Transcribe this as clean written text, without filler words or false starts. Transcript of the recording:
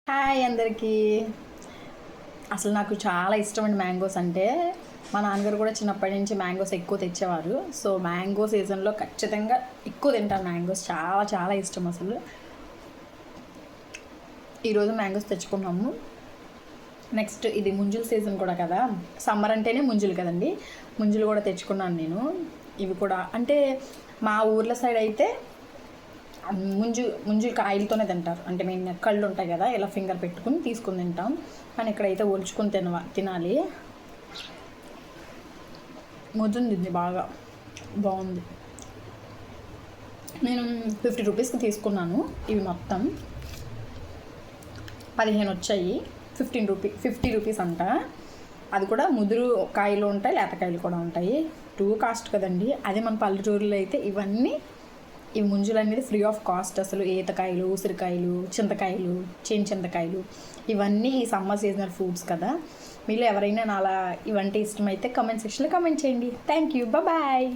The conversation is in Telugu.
హాయ్ అందరికీ. అసలు నాకు చాలా ఇష్టమండి మ్యాంగోస్ అంటే. మా నాన్నగారు కూడా చిన్నప్పటి నుంచి మ్యాంగోస్ ఎక్కువ తెచ్చేవారు. సో మ్యాంగో సీజన్లో ఖచ్చితంగా ఎక్కువ తింటాను మ్యాంగోస్. చాలా చాలా ఇష్టం అసలు. ఈరోజు మ్యాంగోస్ తెచ్చుకున్నాము. నెక్స్ట్ ఇది ముంజుల సీజన్ కూడా కదా, సమ్మర్ అంటేనే ముంజులు కదండి. ముంజులు కూడా తెచ్చుకున్నాను నేను. ఇవి కూడా అంటే మా ఊర్ల సైడ్ అయితే ముంజు కాయలతోనే తింటారు. అంటే మేము కళ్ళు ఉంటాయి కదా, ఇలా ఫింగర్ పెట్టుకుని తీసుకుని తింటాం. కానీ ఇక్కడైతే ఒలుచుకుని తినాలి. ముద్దుంది బాగా బాగుంది. నేను 50 రూపీస్కి తీసుకున్నాను. ఇవి మొత్తం 15 వచ్చాయి. 50 రూపీస్ అంట. అది కూడా ముదురు కాయలు ఉంటాయి, లేతకాయలు కూడా ఉంటాయి. 2 కాస్ట్ కదండి. అదే మన పల్లెటూరులో అయితే ఇవి ముంజులు అనేది ఫ్రీ ఆఫ్ కాస్ట్. అసలు ఈతకాయలు, ఉసిరికాయలు, చింతకాయలు, చింతకాయలు ఇవన్నీ ఈ సమ్మర్ సీజనల్ ఫ్రూట్స్ కదా. మీలో ఎవరైనా నాలా ఇవంటే ఇష్టమైతే కామెంట్ సెక్షన్లో కామెంట్ చేయండి. Thank you, bye.